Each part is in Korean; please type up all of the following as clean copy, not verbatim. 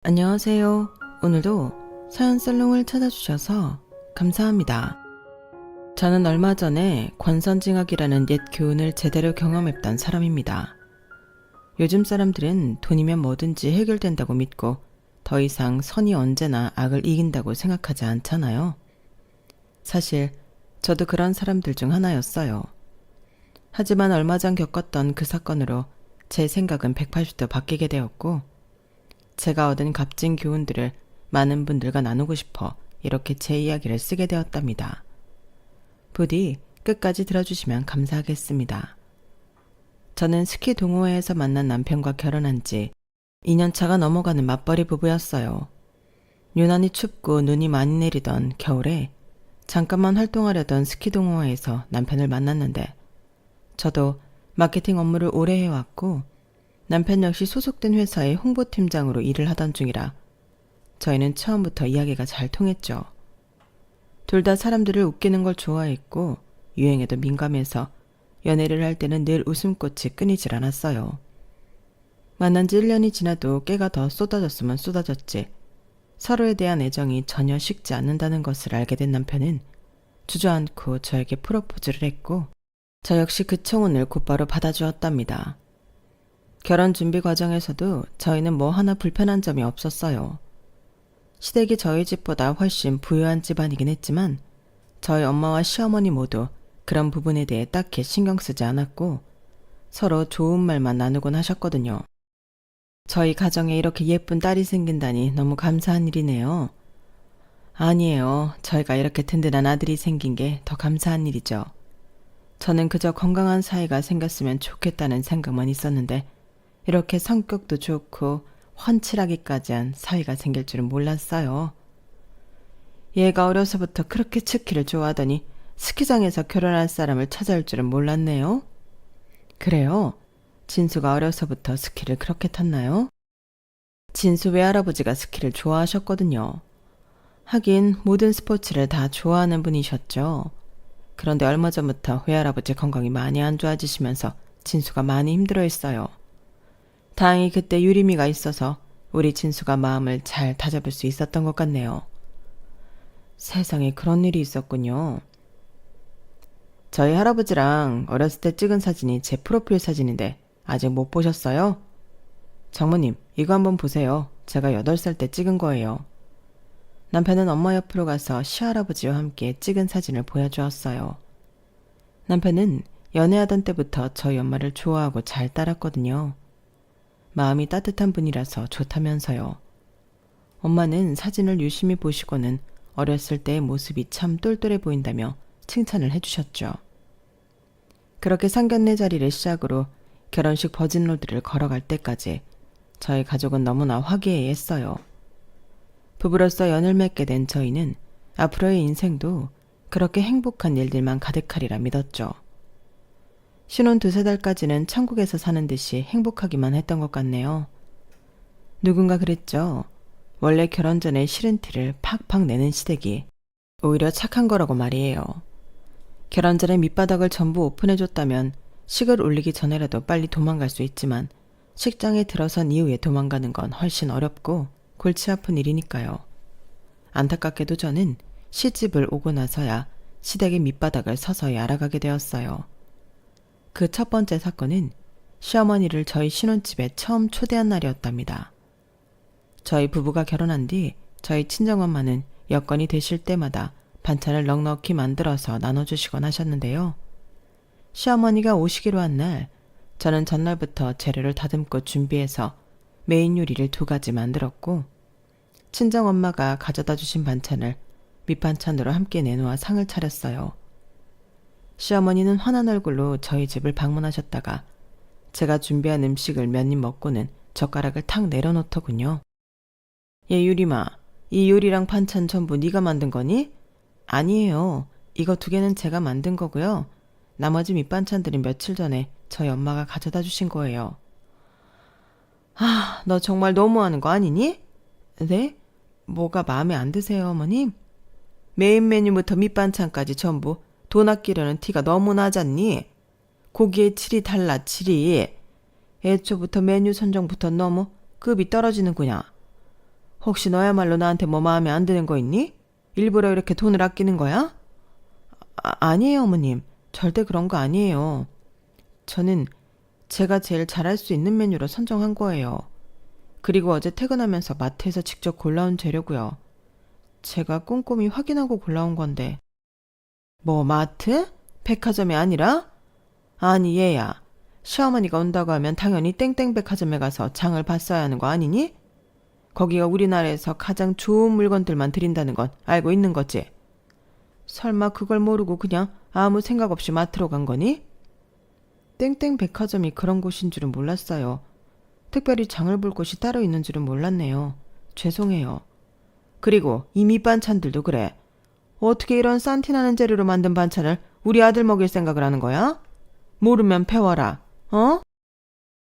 안녕하세요. 오늘도 사연 살롱을 찾아주셔서 감사합니다. 저는 얼마 전에 관선징악이라는 옛 교훈을 제대로 경험했던 사람입니다. 요즘 사람들은 돈이면 뭐든지 해결된다고 믿고 더 이상 선이 언제나 악을 이긴다고 생각하지 않잖아요. 사실 저도 그런 사람들 중 하나였어요. 하지만 얼마 전 겪었던 그 사건으로 제 생각은 180도 바뀌게 되었고, 제가 얻은 값진 교훈들을 많은 분들과 나누고 싶어 이렇게 제 이야기를 쓰게 되었답니다. 부디 끝까지 들어주시면 감사하겠습니다. 저는 스키 동호회에서 만난 남편과 결혼한 지 2년차가 넘어가는 맞벌이 부부였어요. 유난히 춥고 눈이 많이 내리던 겨울에 잠깐만 활동하려던 스키 동호회에서 남편을 만났는데, 저도 마케팅 업무를 오래 해왔고 남편 역시 소속된 회사의 홍보팀장으로 일을 하던 중이라 저희는 처음부터 이야기가 잘 통했죠. 둘 다 사람들을 웃기는 걸 좋아했고 유행에도 민감해서 연애를 할 때는 늘 웃음꽃이 끊이질 않았어요. 만난 지 1년이 지나도 깨가 더 쏟아졌으면 쏟아졌지 서로에 대한 애정이 전혀 식지 않는다는 것을 알게 된 남편은 주저앉고 저에게 프로포즈를 했고, 저 역시 그 청혼을 곧바로 받아주었답니다. 결혼 준비 과정에서도 저희는 뭐 하나 불편한 점이 없었어요. 시댁이 저희 집보다 훨씬 부유한 집안이긴 했지만 저희 엄마와 시어머니 모두 그런 부분에 대해 딱히 신경 쓰지 않았고 서로 좋은 말만 나누곤 하셨거든요. 저희 가정에 이렇게 예쁜 딸이 생긴다니 너무 감사한 일이네요. 아니에요. 저희가 이렇게 든든한 아들이 생긴 게 더 감사한 일이죠. 저는 그저 건강한 사이가 생겼으면 좋겠다는 생각만 있었는데 이렇게 성격도 좋고 훤칠하기까지 한 사이가 생길 줄은 몰랐어요. 얘가 어려서부터 그렇게 스키를 좋아하더니 스키장에서 결혼할 사람을 찾아올 줄은 몰랐네요. 그래요? 진수가 어려서부터 스키를 그렇게 탔나요? 진수 외할아버지가 스키를 좋아하셨거든요. 하긴 모든 스포츠를 다 좋아하는 분이셨죠. 그런데 얼마 전부터 외할아버지 건강이 많이 안 좋아지시면서 진수가 많이 힘들어했어요. 다행히 그때 유리미가 있어서 우리 진수가 마음을 잘 다잡을 수 있었던 것 같네요. 세상에 그런 일이 있었군요. 저희 할아버지랑 어렸을 때 찍은 사진이 제 프로필 사진인데 아직 못 보셨어요? 장모님, 이거 한번 보세요. 제가 8살 때 찍은 거예요. 남편은 엄마 옆으로 가서 시할아버지와 함께 찍은 사진을 보여주었어요. 남편은 연애하던 때부터 저희 엄마를 좋아하고 잘 따랐거든요. 마음이 따뜻한 분이라서 좋다면서요. 엄마는 사진을 유심히 보시고는 어렸을 때의 모습이 참 똘똘해 보인다며 칭찬을 해주셨죠. 그렇게 상견례 자리를 시작으로 결혼식 버진로드를 걸어갈 때까지 저희 가족은 너무나 화기애애했어요. 부부로서 연을 맺게 된 저희는 앞으로의 인생도 그렇게 행복한 일들만 가득하리라 믿었죠. 신혼 2~3달까지는 천국에서 사는 듯이 행복하기만 했던 것 같네요. 누군가 그랬죠. 원래 결혼 전에 싫은 티를 팍팍 내는 시댁이 오히려 착한 거라고 말이에요. 결혼 전에 밑바닥을 전부 오픈해줬다면 식을 올리기 전에라도 빨리 도망갈 수 있지만 식장에 들어선 이후에 도망가는 건 훨씬 어렵고 골치 아픈 일이니까요. 안타깝게도 저는 시집을 오고 나서야 시댁의 밑바닥을 서서히 알아가게 되었어요. 그 첫 번째 사건은 시어머니를 저희 신혼집에 처음 초대한 날이었답니다. 저희 부부가 결혼한 뒤 저희 친정엄마는 여건이 되실 때마다 반찬을 넉넉히 만들어서 나눠주시곤 하셨는데요. 시어머니가 오시기로 한 날, 저는 전날부터 재료를 다듬고 준비해서 메인 요리를 2가지 만들었고, 친정엄마가 가져다 주신 반찬을 밑반찬으로 함께 내놓아 상을 차렸어요. 시어머니는 환한 얼굴로 저희 집을 방문하셨다가 제가 준비한 음식을 몇 입 먹고는 젓가락을 탁 내려놓더군요. 얘 유리마, 이 요리랑 반찬 전부 네가 만든 거니? 아니에요. 이거 2개는 제가 만든 거고요. 나머지 밑반찬들은 며칠 전에 저희 엄마가 가져다 주신 거예요. 아, 너 정말 너무하는 거 아니니? 네? 뭐가 마음에 안 드세요, 어머님? 메인 메뉴부터 밑반찬까지 전부 돈 아끼려는 티가 너무 나잖니? 고기의 질이 달라, 질이. 애초부터 메뉴 선정부터 너무 급이 떨어지는구나. 혹시 너야말로 나한테 뭐 마음에 안 드는 거 있니? 일부러 이렇게 돈을 아끼는 거야? 아니에요, 어머님. 절대 그런 거 아니에요. 저는 제가 제일 잘할 수 있는 메뉴로 선정한 거예요. 그리고 어제 퇴근하면서 마트에서 직접 골라온 재료고요. 제가 꼼꼼히 확인하고 골라온 건데. 뭐 마트? 백화점이 아니라? 아니 얘야. 시어머니가 온다고 하면 당연히 땡땡 백화점에 가서 장을 봤어야 하는 거 아니니? 거기가 우리나라에서 가장 좋은 물건들만 드린다는 건 알고 있는 거지. 설마 그걸 모르고 그냥 아무 생각 없이 마트로 간 거니? 땡땡 백화점이 그런 곳인 줄은 몰랐어요. 특별히 장을 볼 곳이 따로 있는 줄은 몰랐네요. 죄송해요. 그리고 이 밑반찬들도 그래. 어떻게 이런 싼티나는 재료로 만든 반찬을 우리 아들 먹일 생각을 하는 거야? 모르면 배워라. 어?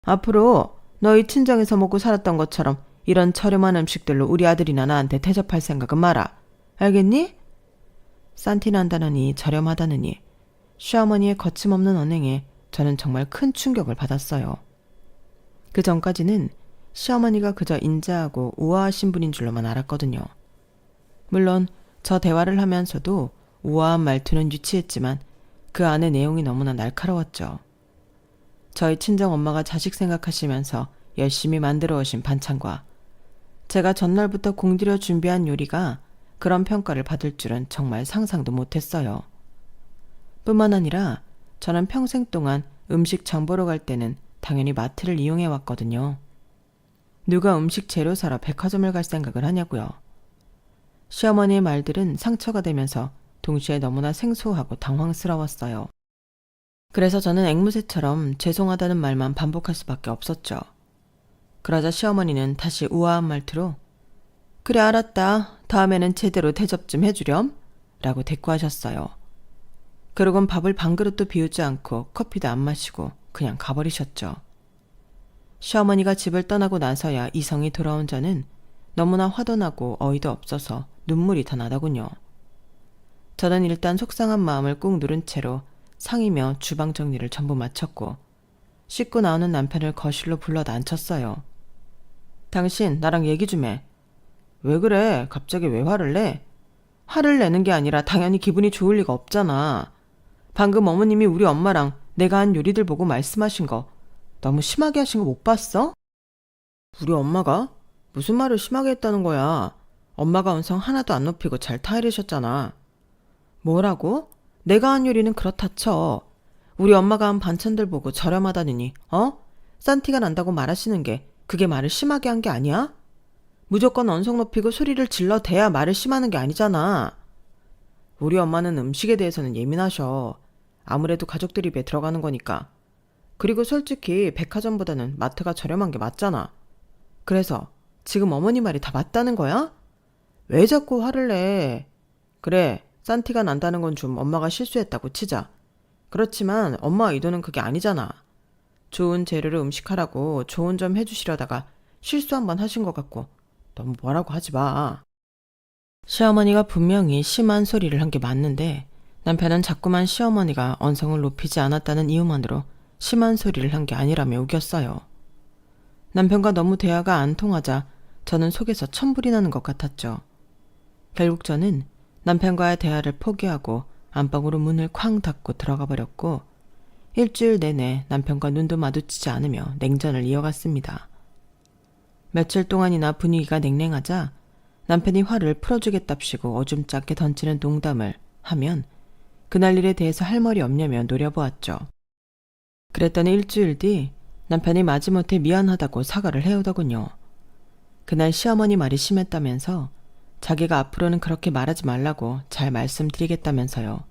앞으로 너희 친정에서 먹고 살았던 것처럼 이런 저렴한 음식들로 우리 아들이나 나한테 대접할 생각은 마라. 알겠니? 싼티난다느니 저렴하다느니 시어머니의 거침없는 언행에 저는 정말 큰 충격을 받았어요. 그 전까지는 시어머니가 그저 인자하고 우아하신 분인 줄로만 알았거든요. 물론 저 대화를 하면서도 우아한 말투는 유치했지만 그 안의 내용이 너무나 날카로웠죠. 저희 친정엄마가 자식 생각하시면서 열심히 만들어 오신 반찬과 제가 전날부터 공들여 준비한 요리가 그런 평가를 받을 줄은 정말 상상도 못했어요. 뿐만 아니라 저는 평생 동안 음식 장 보러 갈 때는 당연히 마트를 이용해 왔거든요. 누가 음식 재료 사러 백화점을 갈 생각을 하냐고요. 시어머니의 말들은 상처가 되면서 동시에 너무나 생소하고 당황스러웠어요. 그래서 저는 앵무새처럼 죄송하다는 말만 반복할 수밖에 없었죠. 그러자 시어머니는 다시 우아한 말투로 그래 알았다. 다음에는 제대로 대접 좀 해주렴 라고 대꾸하셨어요. 그러곤 밥을 반 그릇도 비우지 않고 커피도 안 마시고 그냥 가버리셨죠. 시어머니가 집을 떠나고 나서야 이성이 돌아온 저는 너무나 화도 나고 어이도 없어서 눈물이 더 나더군요. 저는 일단 속상한 마음을 꾹 누른 채로 상이며 주방 정리를 전부 마쳤고 씻고 나오는 남편을 거실로 불러다 앉혔어요. 당신 나랑 얘기 좀 해. 왜 그래? 갑자기 왜 화를 내? 화를 내는 게 아니라 당연히 기분이 좋을 리가 없잖아. 방금 어머님이 우리 엄마랑 내가 한 요리들 보고 말씀하신 거 너무 심하게 하신 거 못 봤어? 우리 엄마가? 무슨 말을 심하게 했다는 거야? 엄마가 언성 하나도 안 높이고 잘 타이르셨잖아. 뭐라고? 내가 한 요리는 그렇다 쳐. 우리 엄마가 한 반찬들 보고 저렴하다느니 싼 티가 난다고 말하시는 게 그게 말을 심하게 한 게 아니야? 무조건 언성 높이고 소리를 질러대야 말을 심하는 게 아니잖아. 우리 엄마는 음식에 대해서는 예민하셔. 아무래도 가족들 입에 들어가는 거니까. 그리고 솔직히 백화점보다는 마트가 저렴한 게 맞잖아. 그래서 지금 어머니 말이 다 맞다는 거야? 왜 자꾸 화를 내? 그래, 싼 티가 난다는 건 좀 엄마가 실수했다고 치자. 그렇지만 엄마 의도는 그게 아니잖아. 좋은 재료로 음식하라고 좋은 점 해주시려다가 실수 한번 하신 것 같고 너무 뭐라고 하지 마. 시어머니가 분명히 심한 소리를 한 게 맞는데 남편은 자꾸만 시어머니가 언성을 높이지 않았다는 이유만으로 심한 소리를 한 게 아니라며 우겼어요. 남편과 너무 대화가 안 통하자 저는 속에서 천불이 나는 것 같았죠. 결국 저는 남편과의 대화를 포기하고 안방으로 문을 쾅 닫고 들어가 버렸고 일주일 내내 남편과 눈도 마주치지 않으며 냉전을 이어갔습니다. 며칠 동안이나 분위기가 냉랭하자 남편이 화를 풀어주겠답시고 어줌짝게 던지는 농담을 하면 그날 일에 대해서 할 말이 없냐며 노려보았죠. 그랬더니 일주일 뒤 남편이 마지못해 미안하다고 사과를 해오더군요. 그날 시어머니 말이 심했다면서 자기가 앞으로는 그렇게 말하지 말라고 잘 말씀드리겠다면서요.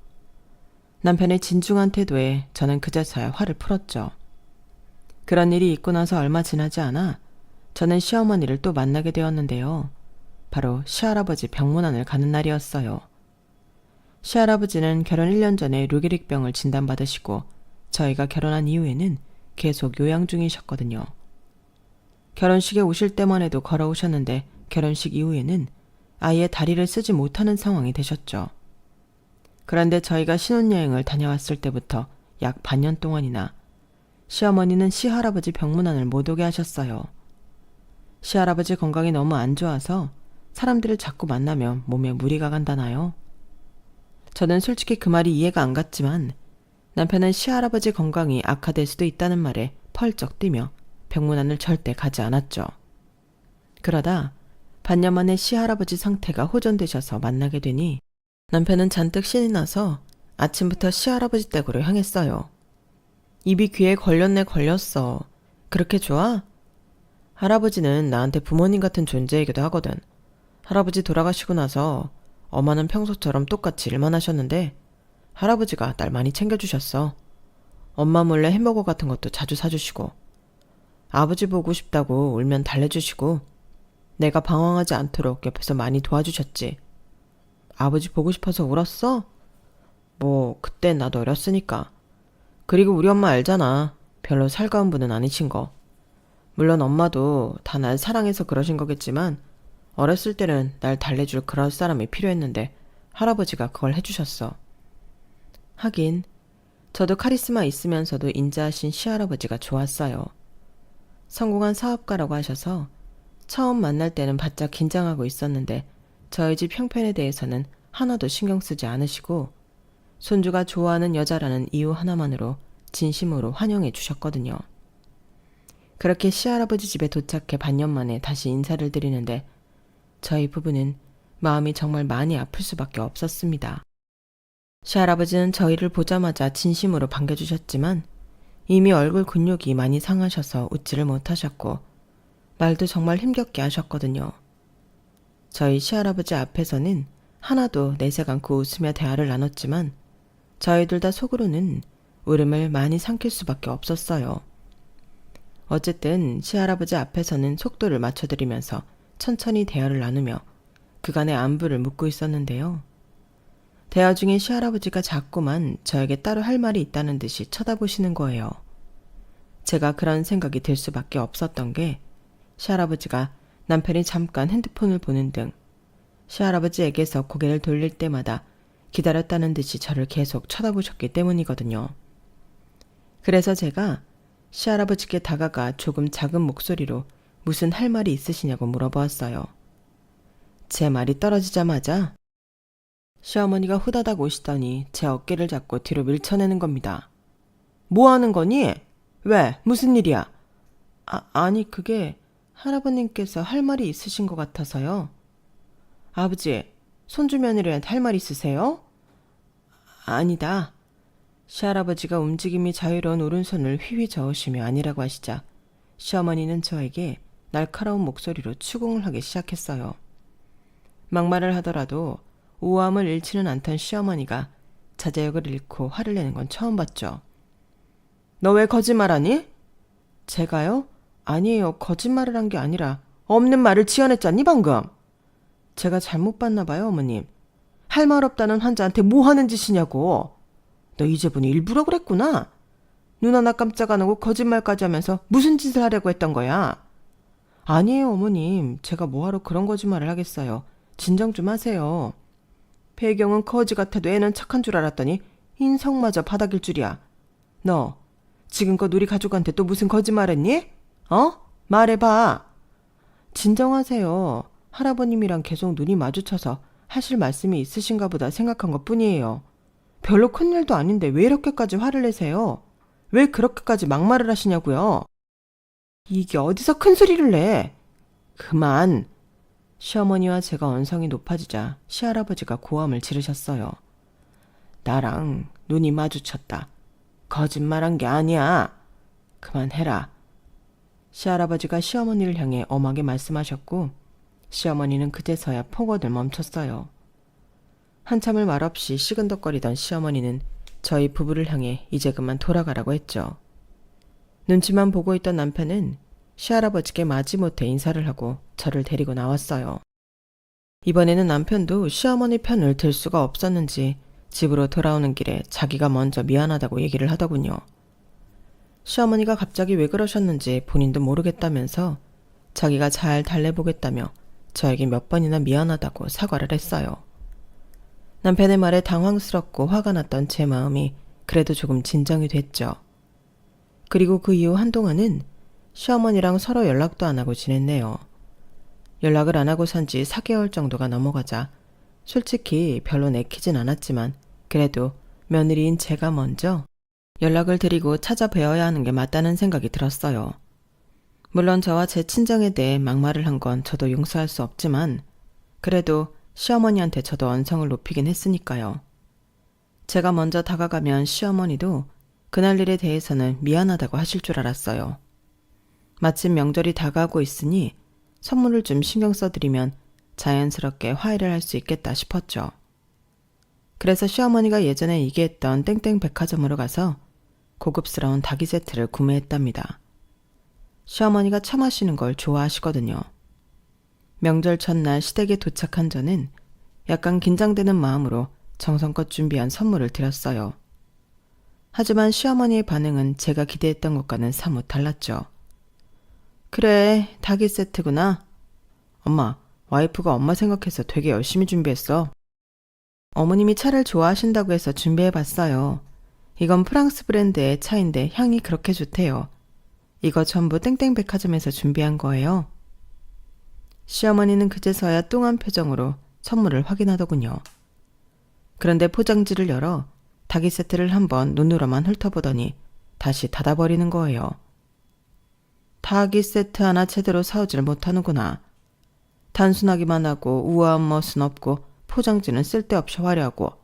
남편의 진중한 태도에 저는 그제서야 화를 풀었죠. 그런 일이 있고 나서 얼마 지나지 않아 저는 시어머니를 또 만나게 되었는데요. 바로 시할아버지 병문안을 가는 날이었어요. 시할아버지는 결혼 1년 전에 류게릭병을 진단받으시고 저희가 결혼한 이후에는 계속 요양 중이셨거든요. 결혼식에 오실 때만 해도 걸어오셨는데 결혼식 이후에는 아예 다리를 쓰지 못하는 상황이 되셨죠. 그런데 저희가 신혼여행을 다녀왔을 때부터 약 반년 동안이나 시어머니는 시할아버지 병문안을 못 오게 하셨어요. 시할아버지 건강이 너무 안 좋아서 사람들을 자꾸 만나면 몸에 무리가 간다나요? 저는 솔직히 그 말이 이해가 안 갔지만 남편은 시할아버지 건강이 악화될 수도 있다는 말에 펄쩍 뛰며 병문안을 절대 가지 않았죠. 그러다 반년 만에 시할아버지 상태가 호전되셔서 만나게 되니 남편은 잔뜩 신이 나서 아침부터 시할아버지 댁으로 향했어요. 입이 귀에 걸렸네 걸렸어. 그렇게 좋아? 할아버지는 나한테 부모님 같은 존재이기도 하거든. 할아버지 돌아가시고 나서 엄마는 평소처럼 똑같이 일만 하셨는데 할아버지가 날 많이 챙겨주셨어. 엄마 몰래 햄버거 같은 것도 자주 사주시고 아버지 보고 싶다고 울면 달래주시고 내가 방황하지 않도록 옆에서 많이 도와주셨지. 아버지 보고 싶어서 울었어? 뭐 그땐 나도 어렸으니까. 그리고 우리 엄마 알잖아. 별로 살가운 분은 아니신 거. 물론 엄마도 다 날 사랑해서 그러신 거겠지만 어렸을 때는 날 달래줄 그런 사람이 필요했는데 할아버지가 그걸 해주셨어. 하긴 저도 카리스마 있으면서도 인자하신 시할아버지가 좋았어요. 성공한 사업가라고 하셔서 처음 만날 때는 바짝 긴장하고 있었는데 저희 집 형편에 대해서는 하나도 신경 쓰지 않으시고 손주가 좋아하는 여자라는 이유 하나만으로 진심으로 환영해 주셨거든요. 그렇게 시할아버지 집에 도착해 반년 만에 다시 인사를 드리는데 저희 부부는 마음이 정말 많이 아플 수밖에 없었습니다. 시할아버지는 저희를 보자마자 진심으로 반겨주셨지만 이미 얼굴 근육이 많이 상하셔서 웃지를 못하셨고 말도 정말 힘겹게 하셨거든요. 저희 시할아버지 앞에서는 하나도 내색 않고 웃으며 대화를 나눴지만 저희 둘 다 속으로는 울음을 많이 삼킬 수밖에 없었어요. 어쨌든 시할아버지 앞에서는 속도를 맞춰드리면서 천천히 대화를 나누며 그간의 안부를 묻고 있었는데요. 대화 중에 시할아버지가 자꾸만 저에게 따로 할 말이 있다는 듯이 쳐다보시는 거예요. 제가 그런 생각이 들 수밖에 없었던 게 시할아버지가 남편이 잠깐 핸드폰을 보는 등 시할아버지에게서 고개를 돌릴 때마다 기다렸다는 듯이 저를 계속 쳐다보셨기 때문이거든요. 그래서 제가 시할아버지께 다가가 조금 작은 목소리로 무슨 할 말이 있으시냐고 물어보았어요. 제 말이 떨어지자마자 시어머니가 후다닥 오시더니 제 어깨를 잡고 뒤로 밀쳐내는 겁니다. 뭐 하는 거니? 왜? 무슨 일이야? 아니 그게 할아버님께서 할 말이 있으신 것 같아서요. 아버지, 손주 며느리한테 할 말 있으세요? 아니다. 시할아버지가 움직임이 자유로운 오른손을 휘휘 저으시며 아니라고 하시자 시어머니는 저에게 날카로운 목소리로 추궁을 하기 시작했어요. 막말을 하더라도 우아함을 잃지는 않던 시어머니가 자제력을 잃고 화를 내는 건 처음 봤죠. 너 왜 거짓말하니? 제가요? 아니에요. 거짓말을 한 게 아니라 없는 말을 지어냈잖니 방금. 제가 잘못 봤나 봐요 어머님. 할 말 없다는 환자한테 뭐 하는 짓이냐고. 너 이제분이 일부러 그랬구나. 눈 하나 깜짝 안 하고 거짓말까지 하면서 무슨 짓을 하려고 했던 거야. 아니에요 어머님. 제가 뭐하러 그런 거짓말을 하겠어요. 진정 좀 하세요. 배경은 거지 같아도 애는 착한 줄 알았더니 인성마저 바닥일 줄이야. 너 지금껏 우리 가족한테 또 무슨 거짓말했니? 말해봐. 진정하세요. 할아버님이랑 계속 눈이 마주쳐서 하실 말씀이 있으신가 보다 생각한 것뿐이에요. 별로 큰일도 아닌데 왜 이렇게까지 화를 내세요? 왜 그렇게까지 막말을 하시냐고요? 이게 어디서 큰 소리를 내? 그만. 시어머니와 제가 언성이 높아지자 시할아버지가 고함을 지르셨어요. 나랑 눈이 마주쳤다. 거짓말한 게 아니야. 그만해라. 시할아버지가 시어머니를 향해 엄하게 말씀하셨고 시어머니는 그제서야 폭언을 멈췄어요. 한참을 말없이 시근덕거리던 시어머니는 저희 부부를 향해 이제 그만 돌아가라고 했죠. 눈치만 보고 있던 남편은 시할아버지께 마지못해 인사를 하고 저를 데리고 나왔어요. 이번에는 남편도 시어머니 편을 들 수가 없었는지 집으로 돌아오는 길에 자기가 먼저 미안하다고 얘기를 하더군요. 시어머니가 갑자기 왜 그러셨는지 본인도 모르겠다면서 자기가 잘 달래보겠다며 저에게 몇 번이나 미안하다고 사과를 했어요. 남편의 말에 당황스럽고 화가 났던 제 마음이 그래도 조금 진정이 됐죠. 그리고 그 이후 한동안은 시어머니랑 서로 연락도 안 하고 지냈네요. 연락을 안 하고 산 지 4개월 정도가 넘어가자 솔직히 별로 내키진 않았지만 그래도 며느리인 제가 먼저 연락을 드리고 찾아뵈어야 하는 게 맞다는 생각이 들었어요. 물론 저와 제 친정에 대해 막말을 한 건 저도 용서할 수 없지만 그래도 시어머니한테 저도 언성을 높이긴 했으니까요. 제가 먼저 다가가면 시어머니도 그날 일에 대해서는 미안하다고 하실 줄 알았어요. 마침 명절이 다가오고 있으니 선물을 좀 신경 써드리면 자연스럽게 화해를 할 수 있겠다 싶었죠. 그래서 시어머니가 예전에 얘기했던 땡땡 백화점으로 가서 고급스러운 닭이 세트를 구매했답니다. 시어머니가 차 마시는 걸 좋아하시거든요. 명절 첫날 시댁에 도착한 저는 약간 긴장되는 마음으로 정성껏 준비한 선물을 드렸어요. 하지만 시어머니의 반응은 제가 기대했던 것과는 사뭇 달랐죠. 그래, 닭이 세트구나. 엄마, 와이프가 엄마 생각해서 되게 열심히 준비했어. 어머님이 차를 좋아하신다고 해서 준비해봤어요. 이건 프랑스 브랜드의 차인데 향이 그렇게 좋대요. 이거 전부 땡땡 백화점에서 준비한 거예요. 시어머니는 그제서야 뚱한 표정으로 선물을 확인하더군요. 그런데 포장지를 열어 닭이 세트를 한번 눈으로만 훑어보더니 다시 닫아버리는 거예요. 닭이 세트 하나 제대로 사오질 못하는구나. 단순하기만 하고 우아한 멋은 없고 포장지는 쓸데없이 화려하고.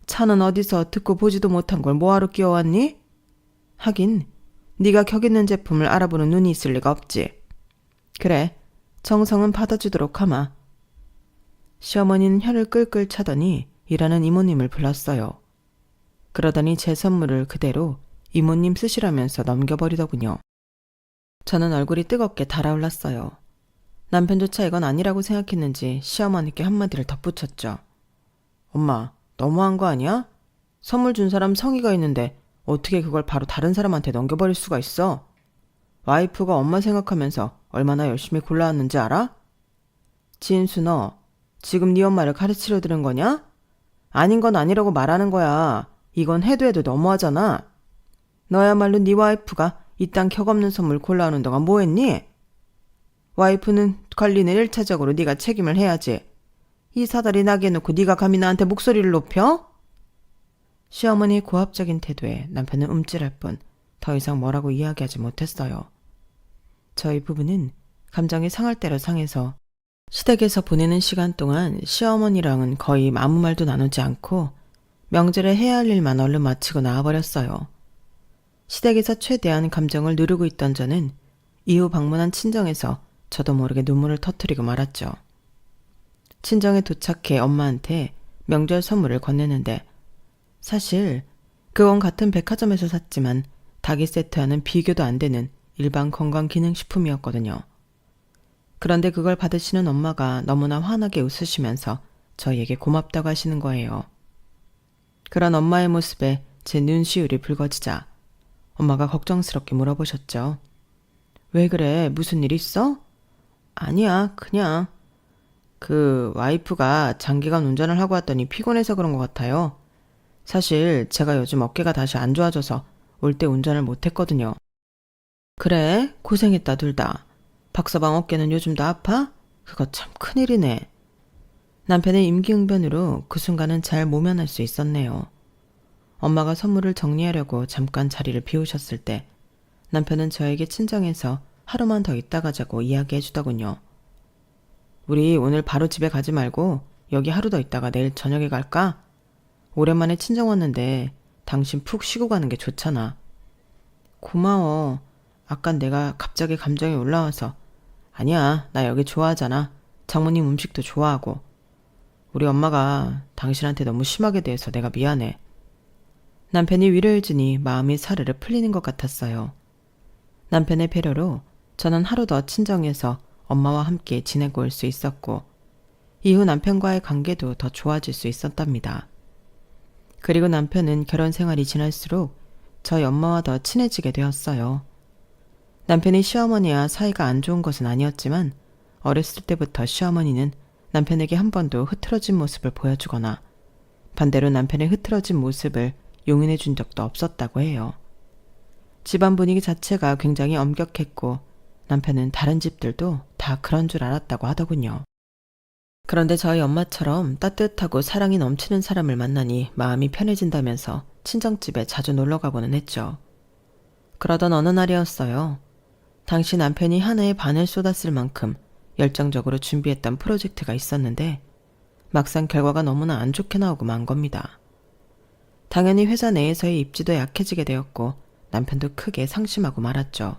차는 어디서 듣고 보지도 못한 걸 뭐하러 끼워왔니? 하긴 네가 격 있는 제품을 알아보는 눈이 있을 리가 없지. 그래, 정성은 받아주도록 하마. 시어머니는 혀를 끌끌 차더니 일하는 이모님을 불렀어요. 그러더니 제 선물을 그대로 이모님 쓰시라면서 넘겨버리더군요. 저는 얼굴이 뜨겁게 달아올랐어요. 남편조차 이건 아니라고 생각했는지 시어머니께 한마디를 덧붙였죠. 엄마, 너무한 거 아니야? 선물 준 사람 성의가 있는데 어떻게 그걸 바로 다른 사람한테 넘겨버릴 수가 있어? 와이프가 엄마 생각하면서 얼마나 열심히 골라왔는지 알아? 진수, 너 지금 네 엄마를 가르치려 들은 거냐? 아닌 건 아니라고 말하는 거야. 이건 해도 해도 너무하잖아. 너야말로 네 와이프가 이딴 격없는 선물 골라오는 동안 뭐 했니? 와이프는 관리는 1차적으로 네가 책임을 해야지. 이 사다리 나게 해놓고 네가 감히 나한테 목소리를 높여? 시어머니의 고압적인 태도에 남편은 움찔할 뿐 더 이상 뭐라고 이야기하지 못했어요. 저희 부부는 감정이 상할 대로 상해서 시댁에서 보내는 시간 동안 시어머니랑은 거의 아무 말도 나누지 않고 명절에 해야 할 일만 얼른 마치고 나와버렸어요. 시댁에서 최대한 감정을 누르고 있던 저는 이후 방문한 친정에서 저도 모르게 눈물을 터뜨리고 말았죠. 친정에 도착해 엄마한테 명절 선물을 건네는데 사실 그건 같은 백화점에서 샀지만 닭이 세트와는 비교도 안 되는 일반 건강기능식품이었거든요. 그런데 그걸 받으시는 엄마가 너무나 환하게 웃으시면서 저희에게 고맙다고 하시는 거예요. 그런 엄마의 모습에 제 눈시울이 붉어지자 엄마가 걱정스럽게 물어보셨죠. 왜 그래? 무슨 일 있어? 아니야, 그냥 와이프가 장기간 운전을 하고 왔더니 피곤해서 그런 것 같아요. 사실 제가 요즘 어깨가 다시 안 좋아져서 올 때 운전을 못했거든요. 그래? 고생했다 둘 다. 박서방 어깨는 요즘도 아파? 그거 참 큰일이네. 남편의 임기응변으로 그 순간은 잘 모면할 수 있었네요. 엄마가 선물을 정리하려고 잠깐 자리를 비우셨을 때 남편은 저에게 친정에서 하루만 더 있다 가자고 이야기해 주더군요. 우리 오늘 바로 집에 가지 말고 여기 하루 더 있다가 내일 저녁에 갈까? 오랜만에 친정 왔는데 당신 푹 쉬고 가는 게 좋잖아. 고마워. 아깐 내가 갑자기 감정이 올라와서. 아니야, 나 여기 좋아하잖아. 장모님 음식도 좋아하고. 우리 엄마가 당신한테 너무 심하게 대해서 내가 미안해. 남편이 위로해주니 마음이 사르르 풀리는 것 같았어요. 남편의 배려로 저는 하루 더 친정에서 엄마와 함께 지내고 올 수 있었고 이후 남편과의 관계도 더 좋아질 수 있었답니다. 그리고 남편은 결혼 생활이 지날수록 저희 엄마와 더 친해지게 되었어요. 남편이 시어머니와 사이가 안 좋은 것은 아니었지만 어렸을 때부터 시어머니는 남편에게 한 번도 흐트러진 모습을 보여주거나 반대로 남편의 흐트러진 모습을 용인해 준 적도 없었다고 해요. 집안 분위기 자체가 굉장히 엄격했고 남편은 다른 집들도 다 그런 줄 알았다고 하더군요. 그런데 저희 엄마처럼 따뜻하고 사랑이 넘치는 사람을 만나니 마음이 편해진다면서 친정집에 자주 놀러 가고는 했죠. 그러던 어느 날이었어요. 당시 남편이 한 해에 반을 쏟았을 만큼 열정적으로 준비했던 프로젝트가 있었는데 막상 결과가 너무나 안 좋게 나오고 만 겁니다. 당연히 회사 내에서의 입지도 약해지게 되었고 남편도 크게 상심하고 말았죠.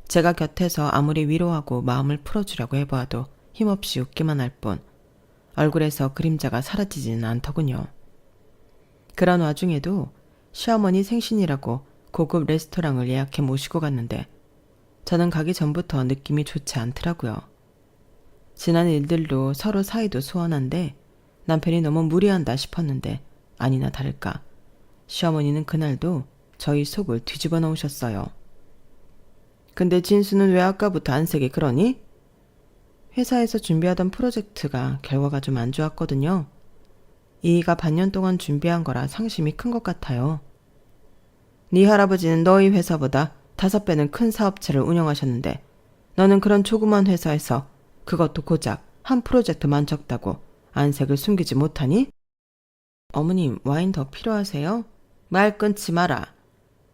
제가 곁에서 아무리 위로하고 마음을 풀어주려고 해보아도 힘없이 웃기만 할 뿐 얼굴에서 그림자가 사라지지는 않더군요. 그런 와중에도 시어머니 생신이라고 고급 레스토랑을 예약해 모시고 갔는데 저는 가기 전부터 느낌이 좋지 않더라고요. 지난 일들로 서로 사이도 소원한데 남편이 너무 무리한다 싶었는데 아니나 다를까 시어머니는 그날도 저희 속을 뒤집어 놓으셨어요. 근데 진수는 왜 아까부터 안색이 그러니? 회사에서 준비하던 프로젝트가 결과가 좀 안 좋았거든요. 이이가 반년 동안 준비한 거라 상심이 큰 것 같아요. 네 할아버지는 너희 회사보다 5배는 큰 사업체를 운영하셨는데 너는 그런 조그만 회사에서 그것도 고작 한 프로젝트만 적다고 안색을 숨기지 못하니? 어머님, 와인 더 필요하세요? 말 끊지 마라.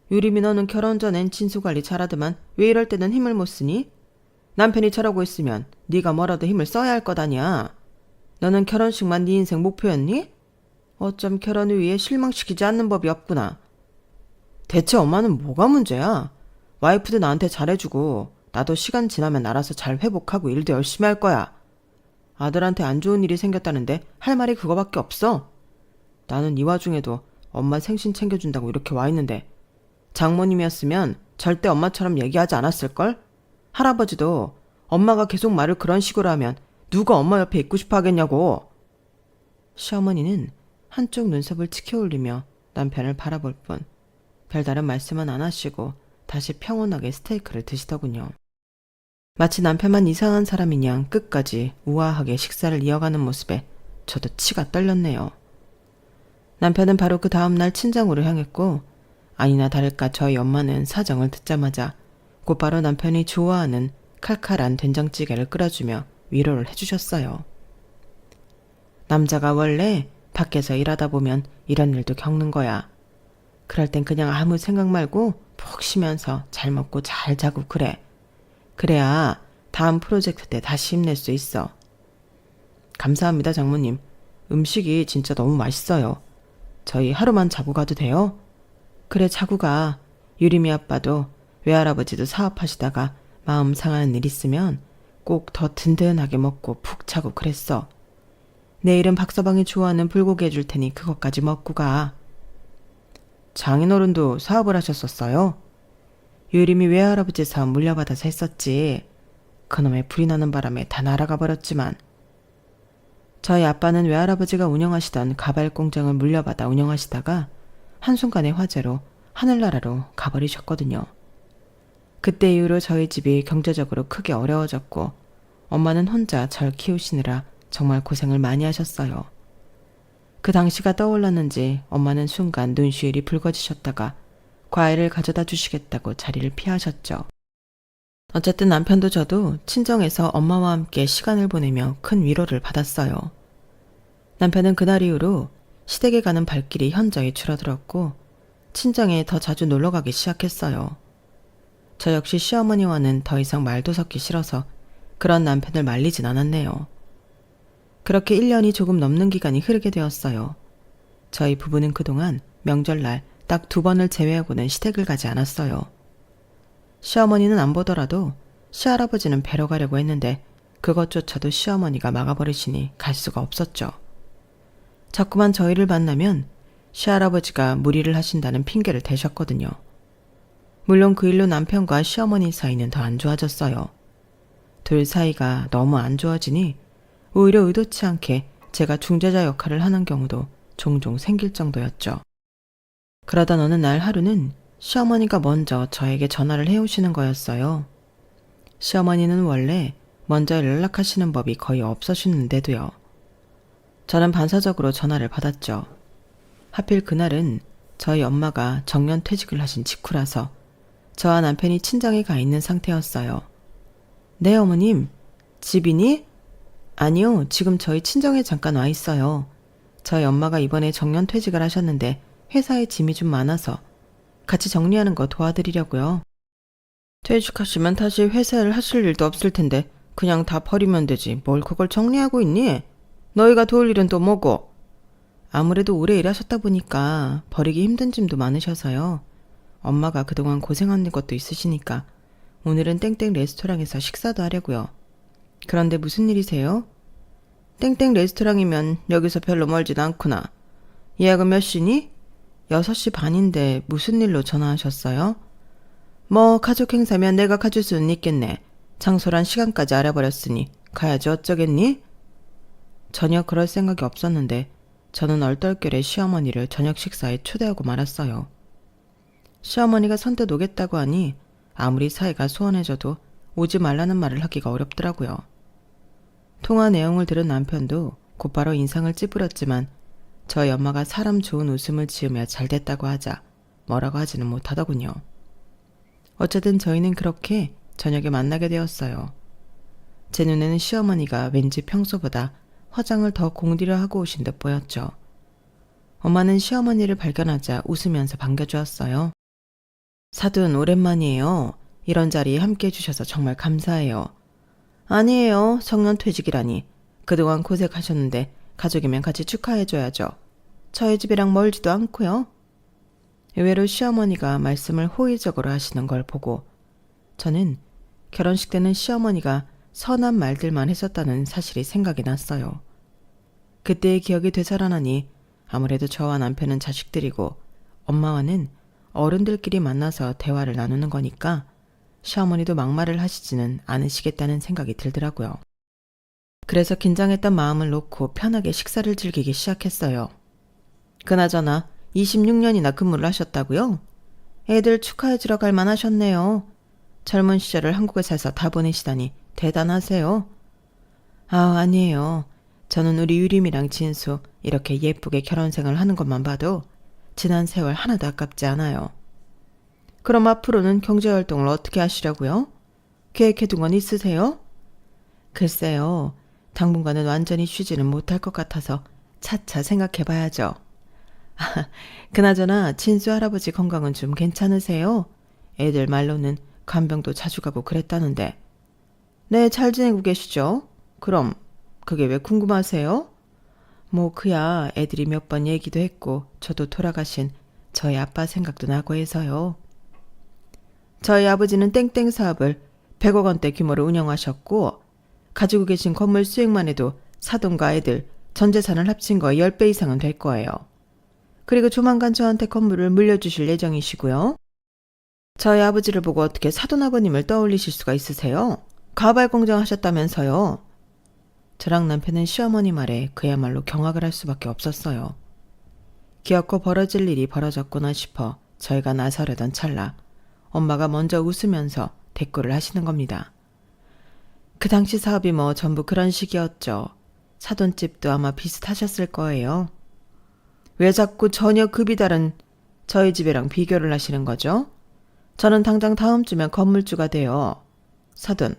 유림이 너는 결혼 전엔 진수관리 잘하더만 왜 이럴 때는 힘을 못 쓰니? 남편이 저러고 있으면 네가 뭐라도 힘을 써야 할 것 아니야. 너는 결혼식만 네 인생 목표였니? 어쩜 결혼을 위해 실망시키지 않는 법이 없구나. 대체 엄마는 뭐가 문제야? 와이프도 나한테 잘해주고 나도 시간 지나면 알아서 잘 회복하고 일도 열심히 할 거야. 아들한테 안 좋은 일이 생겼다는데 할 말이 그거밖에 없어. 나는 이 와중에도 엄마 생신 챙겨준다고 이렇게 와 있는데 장모님이었으면 절대 엄마처럼 얘기하지 않았을걸? 할아버지도 엄마가 계속 말을 그런 식으로 하면 누가 엄마 옆에 있고 싶어 하겠냐고. 시어머니는 한쪽 눈썹을 치켜 올리며 남편을 바라볼 뿐 별다른 말씀은 안 하시고 다시 평온하게 스테이크를 드시더군요. 마치 남편만 이상한 사람인 양 끝까지 우아하게 식사를 이어가는 모습에 저도 치가 떨렸네요. 남편은 바로 그 다음날 친정으로 향했고 아니나 다를까 저희 엄마는 사정을 듣자마자 곧바로 남편이 좋아하는 칼칼한 된장찌개를 끓여주며 위로를 해주셨어요. 남자가 원래 밖에서 일하다 보면 이런 일도 겪는 거야. 그럴 땐 그냥 아무 생각 말고 푹 쉬면서 잘 먹고 잘 자고 그래. 그래야 다음 프로젝트 때 다시 힘낼 수 있어. 감사합니다, 장모님. 음식이 진짜 너무 맛있어요. 저희 하루만 자고 가도 돼요? 그래, 자고 가. 유림이 아빠도 외할아버지도 사업하시다가 마음 상하는 일 있으면 꼭 더 든든하게 먹고 푹 자고 그랬어. 내일은 박서방이 좋아하는 불고기 해줄 테니 그것까지 먹고 가. 장인어른도 사업을 하셨었어요? 유림이 외할아버지 사업 물려받아서 했었지. 그놈의 불이 나는 바람에 다 날아가 버렸지만. 저희 아빠는 외할아버지가 운영하시던 가발 공장을 물려받아 운영하시다가 한순간의 화재로 하늘나라로 가버리셨거든요. 그때 이후로 저희 집이 경제적으로 크게 어려워졌고 엄마는 혼자 절 키우시느라 정말 고생을 많이 하셨어요. 그 당시가 떠올랐는지 엄마는 순간 눈시울이 붉어지셨다가 과일을 가져다 주시겠다고 자리를 피하셨죠. 어쨌든 남편도 저도 친정에서 엄마와 함께 시간을 보내며 큰 위로를 받았어요. 남편은 그날 이후로 시댁에 가는 발길이 현저히 줄어들었고 친정에 더 자주 놀러가기 시작했어요. 저 역시 시어머니와는 더 이상 말도 섞기 싫어서 그런 남편을 말리진 않았네요. 그렇게 1년이 조금 넘는 기간이 흐르게 되었어요. 저희 부부는 그동안 명절날 딱 2번을 제외하고는 시댁을 가지 않았어요. 시어머니는 안 보더라도 시할아버지는 뵈러 가려고 했는데 그것조차도 시어머니가 막아버리시니 갈 수가 없었죠. 자꾸만 저희를 만나면 시할아버지가 무리를 하신다는 핑계를 대셨거든요. 물론 그 일로 남편과 시어머니 사이는 더 안 좋아졌어요. 둘 사이가 너무 안 좋아지니 오히려 의도치 않게 제가 중재자 역할을 하는 경우도 종종 생길 정도였죠. 그러던 어느 날 하루는 시어머니가 먼저 저에게 전화를 해오시는 거였어요. 시어머니는 원래 먼저 연락하시는 법이 거의 없으셨는데도요. 저는 반사적으로 전화를 받았죠. 하필 그날은 저희 엄마가 정년퇴직을 하신 직후라서 저와 남편이 친정에 가 있는 상태였어요. 네, 어머님. 집이니? 아니요, 지금 저희 친정에 잠깐 와 있어요. 저희 엄마가 이번에 정년퇴직을 하셨는데 회사에 짐이 좀 많아서 같이 정리하는 거 도와드리려고요. 퇴직하시면 다시 회사를 하실 일도 없을 텐데 그냥 다 버리면 되지. 뭘 그걸 정리하고 있니? 너희가 도울 일은 또 뭐고? 아무래도 오래 일하셨다 보니까 버리기 힘든 짐도 많으셔서요. 엄마가 그동안 고생한 것도 있으시니까 오늘은 땡땡 레스토랑에서 식사도 하려고요. 그런데 무슨 일이세요? 땡땡 레스토랑이면 여기서 별로 멀진 않구나. 예약은 몇 시니? 6시 반인데 무슨 일로 전화하셨어요? 뭐 가족 행사면 내가 가줄 수는 있겠네. 장소란 시간까지 알아버렸으니 가야지 어쩌겠니? 전혀 그럴 생각이 없었는데 저는 얼떨결에 시어머니를 저녁 식사에 초대하고 말았어요. 시어머니가 선뜻 오겠다고 하니 아무리 사이가 소원해져도 오지 말라는 말을 하기가 어렵더라고요. 통화 내용을 들은 남편도 곧바로 인상을 찌푸렸지만 저희 엄마가 사람 좋은 웃음을 지으며 잘됐다고 하자 뭐라고 하지는 못하더군요. 어쨌든 저희는 그렇게 저녁에 만나게 되었어요. 제 눈에는 시어머니가 왠지 평소보다 화장을 더 공들여 하고 오신 듯 보였죠. 엄마는 시어머니를 발견하자 웃으면서 반겨주었어요. 사돈 오랜만이에요. 이런 자리에 함께 해주셔서 정말 감사해요. 아니에요. 정년퇴직이라니. 그동안 고생하셨는데 가족이면 같이 축하해줘야죠. 저희 집이랑 멀지도 않고요. 의외로 시어머니가 말씀을 호의적으로 하시는 걸 보고 저는 결혼식 때는 시어머니가 선한 말들만 했었다는 사실이 생각이 났어요. 그때의 기억이 되살아나니 아무래도 저와 남편은 자식들이고 엄마와는 어른들끼리 만나서 대화를 나누는 거니까 시어머니도 막말을 하시지는 않으시겠다는 생각이 들더라고요. 그래서 긴장했던 마음을 놓고 편하게 식사를 즐기기 시작했어요. 그나저나 26년이나 근무를 하셨다고요? 애들 축하해주러 갈 만하셨네요. 젊은 시절을 한국에 살서 다 보내시다니 대단하세요. 아니에요. 저는 우리 유림이랑 진수 이렇게 예쁘게 결혼생활 하는 것만 봐도 지난 세월 하나도 아깝지 않아요. 그럼 앞으로는 경제활동을 어떻게 하시려고요? 계획해둔 건 있으세요? 글쎄요. 당분간은 완전히 쉬지는 못할 것 같아서 차차 생각해봐야죠. 그나저나 진수 할아버지 건강은 좀 괜찮으세요? 애들 말로는 간병도 자주 가고 그랬다는데. 네, 잘 지내고 계시죠? 그럼 그게 왜 궁금하세요? 뭐 그야 애들이 몇 번 얘기도 했고 저도 돌아가신 저희 아빠 생각도 나고 해서요. 저희 아버지는 땡땡 사업을 100억 원대 규모로 운영하셨고 가지고 계신 건물 수익만 해도 사돈과 애들 전 재산을 합친 거의 10배 이상은 될 거예요. 그리고 조만간 저한테 건물을 물려주실 예정이시고요. 저희 아버지를 보고 어떻게 사돈아버님을 떠올리실 수가 있으세요? 가발 공장 하셨다면서요. 저랑 남편은 시어머니 말에 그야말로 경악을 할 수밖에 없었어요. 기어코 벌어질 일이 벌어졌구나 싶어 저희가 나서려던 찰나 엄마가 먼저 웃으면서 대꾸를 하시는 겁니다. 그 당시 사업이 뭐 전부 그런 식이었죠. 사돈집도 아마 비슷하셨을 거예요. 왜 자꾸 전혀 급이 다른 저희 집이랑 비교를 하시는 거죠? 저는 당장 다음 주면 건물주가 돼요. 사돈,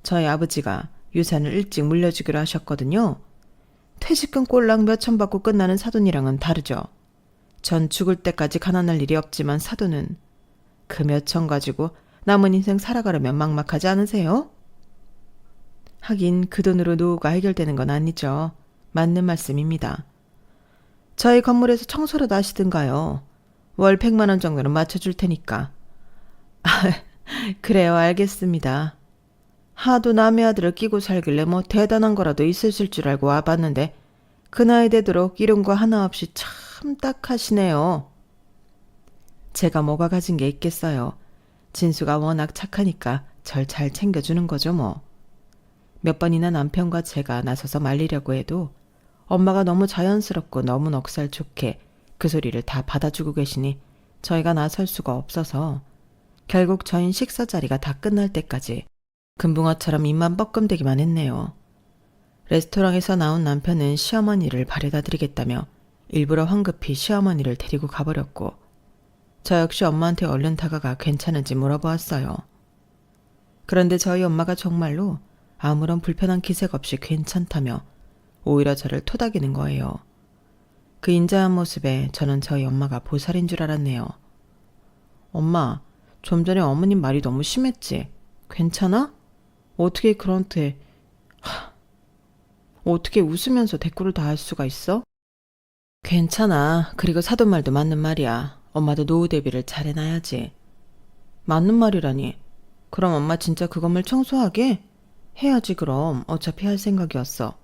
저희 아버지가 유산을 일찍 물려주기로 하셨거든요. 퇴직금 꼴랑 몇천 받고 끝나는 사돈이랑은 다르죠. 전 죽을 때까지 가난할 일이 없지만 사돈은 그 몇천 가지고 남은 인생 살아가려면 막막하지 않으세요? 하긴 그 돈으로 노후가 해결되는 건 아니죠. 맞는 말씀입니다. 저희 건물에서 청소라도 하시든가요. 월 100만 원 정도는 맞춰줄 테니까. 그래요, 알겠습니다. 하도 남의 아들을 끼고 살길래 뭐 대단한 거라도 있으실 줄 알고 와봤는데 그 나이 되도록 이런 거 하나 없이 참 딱하시네요. 제가 뭐가 가진 게 있겠어요. 진수가 워낙 착하니까 절 잘 챙겨주는 거죠 뭐. 몇 번이나 남편과 제가 나서서 말리려고 해도 엄마가 너무 자연스럽고 너무 넉살 좋게 그 소리를 다 받아주고 계시니 저희가 나설 수가 없어서 결국 저희 식사 자리가 다 끝날 때까지 금붕어처럼 입만 뻐끔대기만 했네요. 레스토랑에서 나온 남편은 시어머니를 바래다 드리겠다며 일부러 황급히 시어머니를 데리고 가버렸고 저 역시 엄마한테 얼른 다가가 괜찮은지 물어보았어요. 그런데 저희 엄마가 정말로 아무런 불편한 기색 없이 괜찮다며 오히려 저를 토닥이는 거예요. 그 인자한 모습에 저는 저희 엄마가 보살인 줄 알았네요. 엄마, 좀 전에 어머님 말이 너무 심했지? 괜찮아? 어떻게 그런데 어떻게 웃으면서 대꾸를 다 할 수가 있어? 괜찮아. 그리고 사돈 말도 맞는 말이야. 엄마도 노후 대비를 잘 해놔야지. 맞는 말이라니. 그럼 엄마 진짜 그 건물 청소하게? 해야지 그럼. 어차피 할 생각이었어.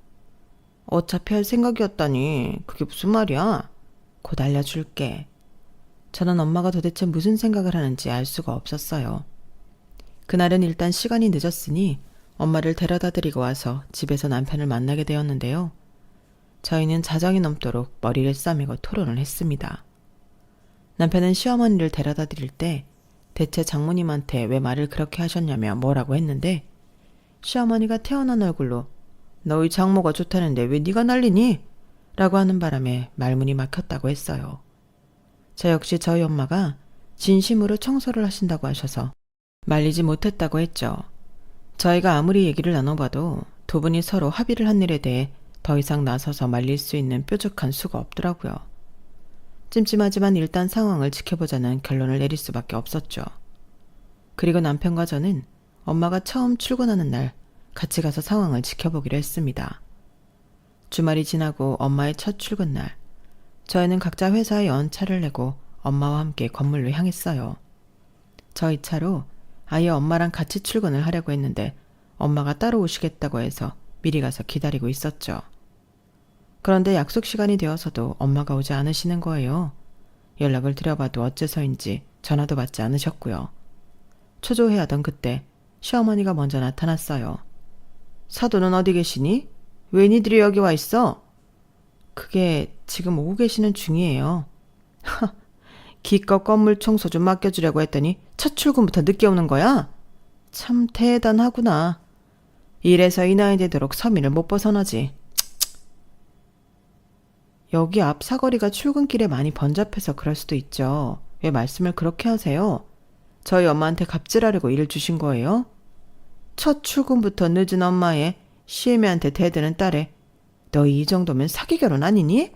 어차피 할 생각이었다니. 그게 무슨 말이야? 곧 알려줄게. 저는 엄마가 도대체 무슨 생각을 하는지 알 수가 없었어요. 그날은 일단 시간이 늦었으니 엄마를 데려다 드리고 와서 집에서 남편을 만나게 되었는데요. 저희는 자정이 넘도록 머리를 싸매고 토론을 했습니다. 남편은 시어머니를 데려다 드릴 때 대체 장모님한테 왜 말을 그렇게 하셨냐며 뭐라고 했는데 시어머니가 태어난 얼굴로 너희 장모가 좋다는데 왜 네가 난리니? 라고 하는 바람에 말문이 막혔다고 했어요. 저 역시 저희 엄마가 진심으로 청소를 하신다고 하셔서 말리지 못했다고 했죠. 저희가 아무리 얘기를 나눠봐도 두 분이 서로 합의를 한 일에 대해 더 이상 나서서 말릴 수 있는 뾰족한 수가 없더라고요. 찜찜하지만 일단 상황을 지켜보자는 결론을 내릴 수밖에 없었죠. 그리고 남편과 저는 엄마가 처음 출근하는 날 같이 가서 상황을 지켜보기로 했습니다. 주말이 지나고 엄마의 첫 출근 날, 저희는 각자 회사에 연차를 내고 엄마와 함께 건물로 향했어요. 저희 차로 아예 엄마랑 같이 출근을 하려고 했는데 엄마가 따로 오시겠다고 해서 미리 가서 기다리고 있었죠. 그런데 약속 시간이 되어서도 엄마가 오지 않으시는 거예요. 연락을 드려봐도 어째서인지 전화도 받지 않으셨고요. 초조해하던 그때 시어머니가 먼저 나타났어요. 사돈은 어디 계시니? 왜 니들이 여기 와 있어? 그게 지금 오고 계시는 중이에요. 기껏 건물 청소 좀 맡겨주려고 했더니 첫 출근부터 늦게 오는 거야? 참 대단하구나. 이래서 이 나이 되도록 서민을 못 벗어나지. 여기 앞 사거리가 출근길에 많이 번잡해서 그럴 수도 있죠. 왜 말씀을 그렇게 하세요? 저희 엄마한테 갑질하려고 일을 주신 거예요? 첫 출근부터 늦은 엄마의 시애미한테 대드는 딸에 너희 이 정도면 사기 결혼 아니니?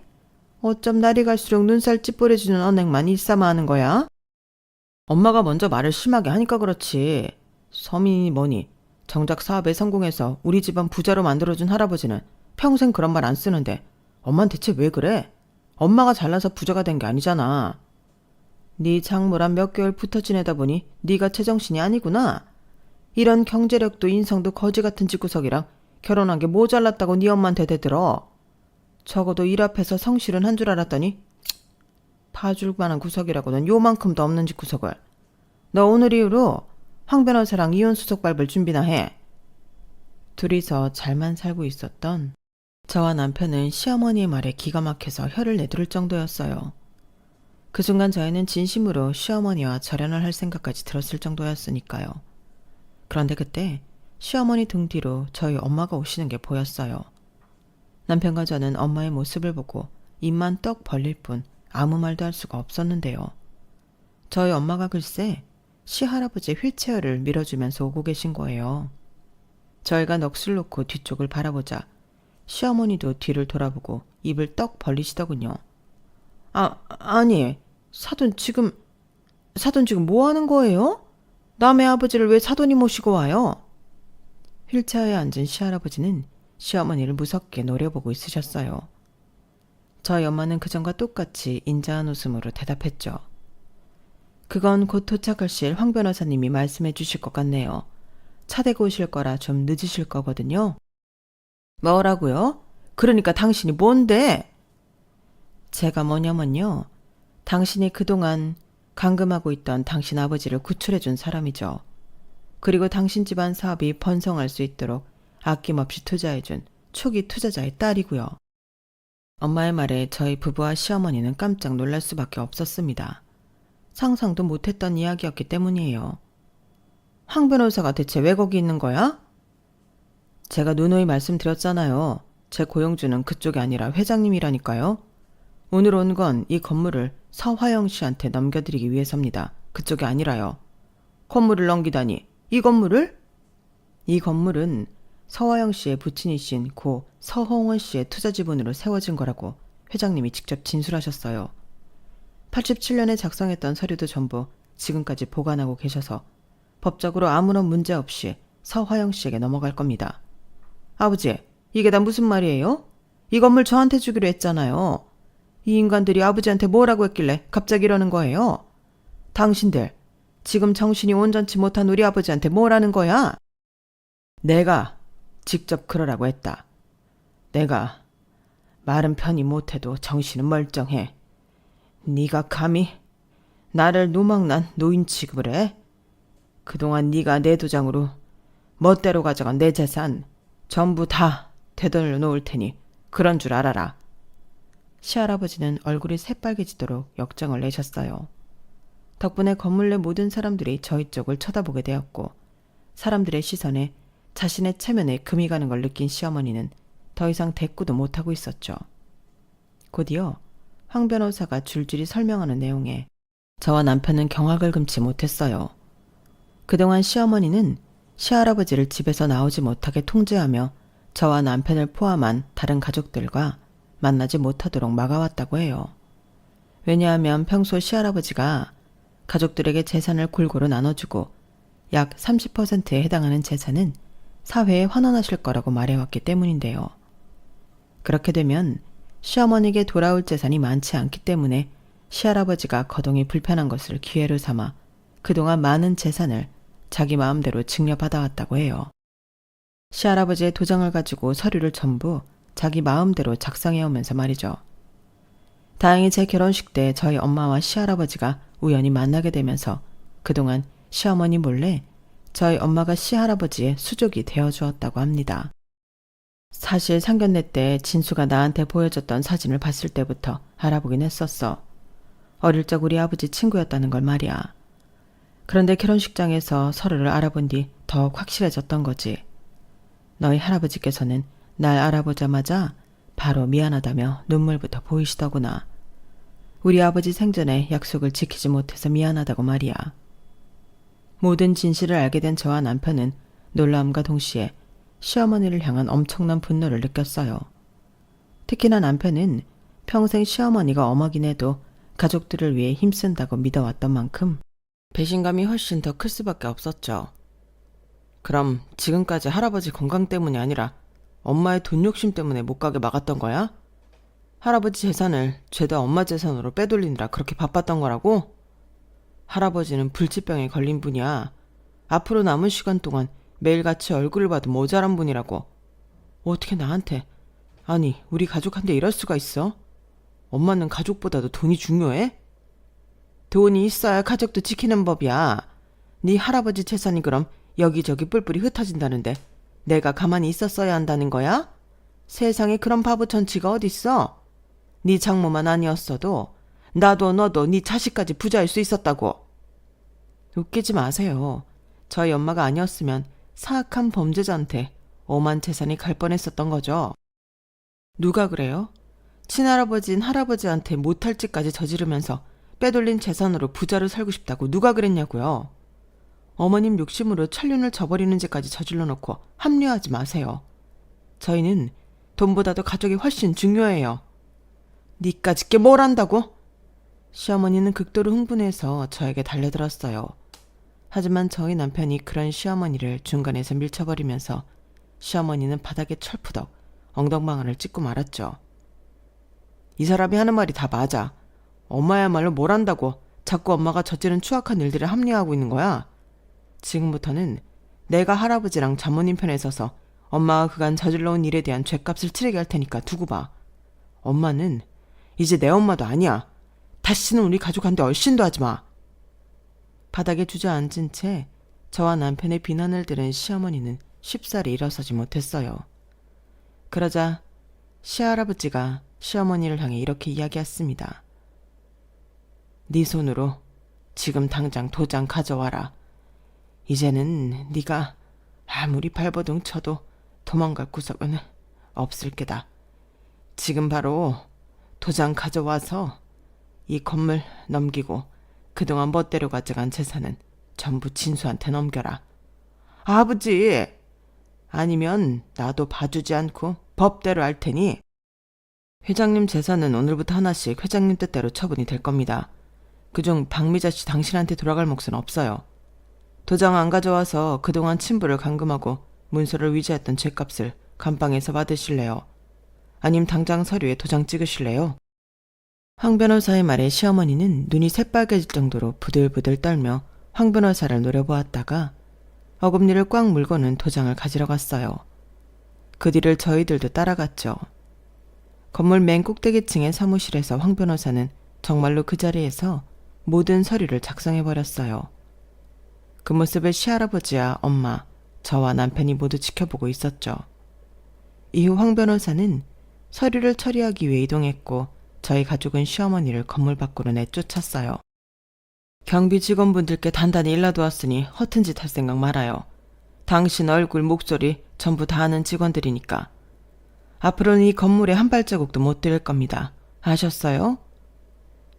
어쩜 날이 갈수록 눈살 찌푸려지는 언행만 일삼아하는 거야? 엄마가 먼저 말을 심하게 하니까 그렇지. 서민이니 뭐니 정작 사업에 성공해서 우리 집안 부자로 만들어준 할아버지는 평생 그런 말 안 쓰는데 엄만 대체 왜 그래? 엄마가 잘나서 부자가 된 게 아니잖아. 네 장모랑 몇 개월 붙어 지내다 보니 네가 제정신이 아니구나. 이런 경제력도 인성도 거지 같은 집구석이랑 결혼한 게 모자랐다고 네 엄마한테 대들어. 적어도 일 앞에서 성실은 한 줄 알았더니 봐줄 만한 구석이라고는 요만큼도 없는 집구석을. 너 오늘 이후로 황 변호사랑 이혼 수속 밟을 준비나 해. 둘이서 잘만 살고 있었던 저와 남편은 시어머니의 말에 기가 막혀서 혀를 내두를 정도였어요. 그 순간 저희는 진심으로 시어머니와 절연을 할 생각까지 들었을 정도였으니까요. 그런데 그때 시어머니 등 뒤로 저희 엄마가 오시는 게 보였어요. 남편과 저는 엄마의 모습을 보고 입만 떡 벌릴 뿐 아무 말도 할 수가 없었는데요. 저희 엄마가 글쎄 시할아버지의 휠체어를 밀어주면서 오고 계신 거예요. 저희가 넋을 놓고 뒤쪽을 바라보자 시어머니도 뒤를 돌아보고 입을 떡 벌리시더군요. 아니, 사돈 지금 뭐 하는 거예요? 남의 아버지를 왜 사돈이 모시고 와요? 휠체어에 앉은 시할아버지는 시어머니를 무섭게 노려보고 있으셨어요. 저희 엄마는 그전과 똑같이 인자한 웃음으로 대답했죠. 그건 곧 도착하실 황 변호사님이 말씀해 주실 것 같네요. 차 대고 오실 거라 좀 늦으실 거거든요. 뭐라고요? 그러니까 당신이 뭔데? 제가 뭐냐면요. 당신이 그동안 감금하고 있던 당신 아버지를 구출해 준 사람이죠. 그리고 당신 집안 사업이 번성할 수 있도록 아낌없이 투자해준 초기 투자자의 딸이고요. 엄마의 말에 저희 부부와 시어머니는 깜짝 놀랄 수밖에 없었습니다. 상상도 못했던 이야기였기 때문이에요. 황 변호사가 대체 왜 거기 있는 거야? 제가 누누이 말씀드렸잖아요. 제 고용주는 그쪽이 아니라 회장님이라니까요. 오늘 온 건 이 건물을 서화영 씨한테 넘겨드리기 위해서입니다. 그쪽이 아니라요. 건물을 넘기다니. 이 건물을? 이 건물은 서화영 씨의 부친이신 고 서홍원 씨의 투자 지분으로 세워진 거라고 회장님이 직접 진술하셨어요. 87년에 작성했던 서류도 전부 지금까지 보관하고 계셔서 법적으로 아무런 문제 없이 서화영 씨에게 넘어갈 겁니다. 아버지, 이게 다 무슨 말이에요? 이 건물 저한테 주기로 했잖아요. 이 인간들이 아버지한테 뭐라고 했길래 갑자기 이러는 거예요? 당신들, 지금 정신이 온전치 못한 우리 아버지한테 뭐라는 거야? 내가 직접 그러라고 했다. 내가 말은 편히 못해도 정신은 멀쩡해. 네가 감히 나를 노망난 노인 취급을 해? 그동안 네가 내 도장으로 멋대로 가져간 내 재산 전부 다 되돌려 놓을 테니 그런 줄 알아라. 시할아버지는 얼굴이 새빨개지도록 역정을 내셨어요. 덕분에 건물 내 모든 사람들이 저희 쪽을 쳐다보게 되었고 사람들의 시선에 자신의 체면에 금이 가는 걸 느낀 시어머니는 더 이상 대꾸도 못하고 있었죠. 곧이어 황 변호사가 줄줄이 설명하는 내용에 저와 남편은 경악을 금치 못했어요. 그동안 시어머니는 시할아버지를 집에서 나오지 못하게 통제하며 저와 남편을 포함한 다른 가족들과 만나지 못하도록 막아왔다고 해요. 왜냐하면 평소 시할아버지가 가족들에게 재산을 골고루 나눠주고 약 30%에 해당하는 재산은 사회에 환원하실 거라고 말해왔기 때문인데요. 그렇게 되면 시어머니에게 돌아올 재산이 많지 않기 때문에 시할아버지가 거동이 불편한 것을 기회로 삼아 그동안 많은 재산을 자기 마음대로 증여받아왔다고 해요. 시할아버지의 도장을 가지고 서류를 전부 자기 마음대로 작성해오면서 말이죠. 다행히 제 결혼식 때 저희 엄마와 시할아버지가 우연히 만나게 되면서 그동안 시어머니 몰래 저희 엄마가 시할아버지의 수족이 되어주었다고 합니다. 사실 상견례 때 진수가 나한테 보여줬던 사진을 봤을 때부터 알아보긴 했었어. 어릴 적 우리 아버지 친구였다는 걸 말이야. 그런데 결혼식장에서 서로를 알아본 뒤 더욱 확실해졌던 거지. 너희 할아버지께서는 날 알아보자마자 바로 미안하다며 눈물부터 보이시더구나. 우리 아버지 생전에 약속을 지키지 못해서 미안하다고 말이야. 모든 진실을 알게 된 저와 남편은 놀라움과 동시에 시어머니를 향한 엄청난 분노를 느꼈어요. 특히나 남편은 평생 시어머니가 엄하긴 해도 가족들을 위해 힘쓴다고 믿어왔던 만큼 배신감이 훨씬 더 클 수밖에 없었죠. 그럼 지금까지 할아버지 건강 때문이 아니라 엄마의 돈 욕심 때문에 못 가게 막았던 거야? 할아버지 재산을 죄다 엄마 재산으로 빼돌리느라 그렇게 바빴던 거라고? 할아버지는 불치병에 걸린 분이야. 앞으로 남은 시간 동안 매일같이 얼굴을 봐도 모자란 분이라고. 어떻게 나한테, 아니 우리 가족한테 이럴 수가 있어? 엄마는 가족보다도 돈이 중요해? 돈이 있어야 가족도 지키는 법이야. 네 할아버지 재산이 그럼 여기저기 뿔뿔이 흩어진다는데 내가 가만히 있었어야 한다는 거야? 세상에 그런 바보 천치가 어딨어? 네 장모만 아니었어도 나도 너도 네 자식까지 부자일 수 있었다고. 웃기지 마세요. 저희 엄마가 아니었으면 사악한 범죄자한테 엄한 재산이 갈 뻔했었던 거죠. 누가 그래요? 친할아버지인 할아버지한테 못할 짓까지 저지르면서 빼돌린 재산으로 부자로 살고 싶다고 누가 그랬냐고요. 어머님 욕심으로 천륜을 저버리는 짓까지 저질러 놓고 합리화하지 마세요. 저희는 돈보다도 가족이 훨씬 중요해요. 니까짓 게 뭘 안다고? 시어머니는 극도로 흥분해서 저에게 달려들었어요. 하지만 저희 남편이 그런 시어머니를 중간에서 밀쳐버리면서 시어머니는 바닥에 철푸덕 엉덩방아를 찍고 말았죠. 이 사람이 하는 말이 다 맞아. 엄마야말로 뭘 안다고 자꾸 엄마가 저지른 추악한 일들을 합리화하고 있는 거야. 지금부터는 내가 할아버지랑 장모님 편에 서서 엄마가 그간 저질러온 일에 대한 죗값을 치르게 할 테니까 두고 봐. 엄마는 이제 내 엄마도 아니야. 다시는 우리 가족한테 얼씬도 하지 마. 바닥에 주저앉은 채 저와 남편의 비난을 들은 시어머니는 쉽사리 일어서지 못했어요. 그러자 시할아버지가 시어머니를 향해 이렇게 이야기했습니다. 네 손으로 지금 당장 도장 가져와라. 이제는 네가 아무리 발버둥 쳐도 도망갈 구석은 없을 게다. 지금 바로 도장 가져와서 이 건물 넘기고 그동안 멋대로 가져간 재산은 전부 진수한테 넘겨라. 아버지! 아니면 나도 봐주지 않고 법대로 할 테니. 회장님 재산은 오늘부터 하나씩 회장님 뜻대로 처분이 될 겁니다. 그중 박미자 씨 당신한테 돌아갈 몫은 없어요. 도장 안 가져와서 그동안 친부를 감금하고 문서를 위조했던 죗값을 감방에서 받으실래요? 아님 당장 서류에 도장 찍으실래요? 황 변호사의 말에 시어머니는 눈이 새빨개질 정도로 부들부들 떨며 황 변호사를 노려보았다가 어금니를 꽉 물고는 도장을 가지러 갔어요. 그 뒤를 저희들도 따라갔죠. 건물 맨 꼭대기층의 사무실에서 황 변호사는 정말로 그 자리에서 모든 서류를 작성해버렸어요. 그 모습을 시할아버지와 엄마, 저와 남편이 모두 지켜보고 있었죠. 이후 황 변호사는 서류를 처리하기 위해 이동했고 저희 가족은 시어머니를 건물 밖으로 내쫓았어요. 경비 직원분들께 단단히 일러두었으니 허튼 짓 할 생각 말아요. 당신 얼굴, 목소리 전부 다 아는 직원들이니까. 앞으로는 이 건물에 한 발자국도 못 들일 겁니다. 아셨어요?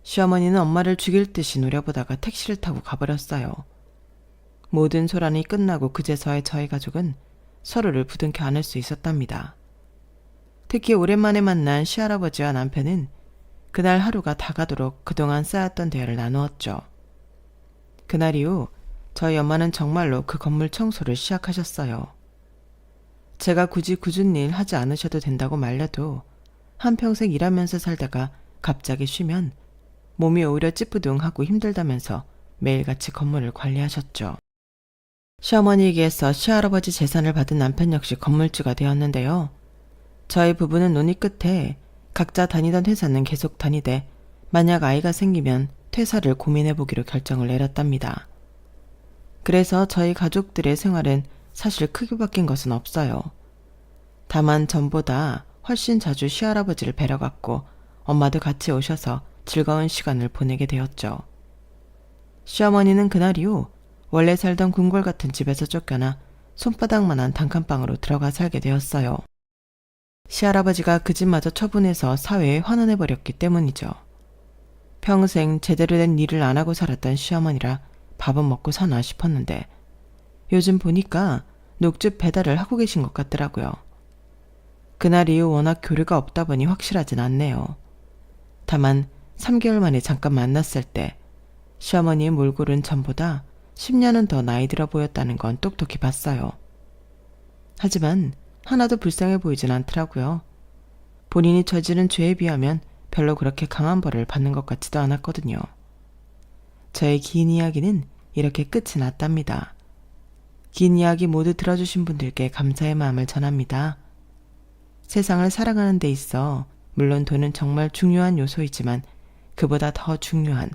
시어머니는 엄마를 죽일 듯이 노려보다가 택시를 타고 가버렸어요. 모든 소란이 끝나고 그제서야 저희 가족은 서로를 부둥켜 안을 수 있었답니다. 특히 오랜만에 만난 시할아버지와 남편은 그날 하루가 다 가도록 그동안 쌓였던 대화를 나누었죠. 그날 이후 저희 엄마는 정말로 그 건물 청소를 시작하셨어요. 제가 굳이 굳은 일 하지 않으셔도 된다고 말려도 한평생 일하면서 살다가 갑자기 쉬면 몸이 오히려 찌뿌둥하고 힘들다면서 매일같이 건물을 관리하셨죠. 시어머니에게서 시할아버지 재산을 받은 남편 역시 건물주가 되었는데요. 저희 부부는 논의 끝에 각자 다니던 회사는 계속 다니되 만약 아이가 생기면 퇴사를 고민해보기로 결정을 내렸답니다. 그래서 저희 가족들의 생활은 사실 크게 바뀐 것은 없어요. 다만 전보다 훨씬 자주 시할아버지를 뵈러 갔고 엄마도 같이 오셔서 즐거운 시간을 보내게 되었죠. 시어머니는 그날 이후 원래 살던 궁궐 같은 집에서 쫓겨나 손바닥만한 단칸방으로 들어가 살게 되었어요. 시할아버지가 그 집마저 처분해서 사회에 환원해버렸기 때문이죠. 평생 제대로 된 일을 안 하고 살았던 시어머니라 밥은 먹고 사나 싶었는데 요즘 보니까 녹즙 배달을 하고 계신 것 같더라고요. 그날 이후 워낙 교류가 없다 보니 확실하진 않네요. 다만 3개월 만에 잠깐 만났을 때 시어머니의 몰골은 전보다 10년은 더 나이 들어 보였다는 건 똑똑히 봤어요. 하지만 하나도 불쌍해 보이진 않더라고요. 본인이 저지른 죄에 비하면 별로 그렇게 강한 벌을 받는 것 같지도 않았거든요. 저의 긴 이야기는 이렇게 끝이 났답니다. 긴 이야기 모두 들어주신 분들께 감사의 마음을 전합니다. 세상을 살아가는 데 있어 물론 돈은 정말 중요한 요소이지만 그보다 더 중요한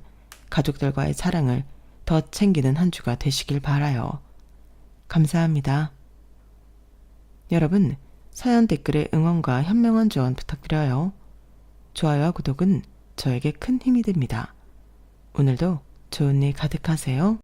가족들과의 사랑을 더 챙기는 한 주가 되시길 바라요. 감사합니다. 여러분, 사연 댓글에 응원과 현명한 조언 부탁드려요. 좋아요와 구독은 저에게 큰 힘이 됩니다. 오늘도 좋은 일 가득하세요.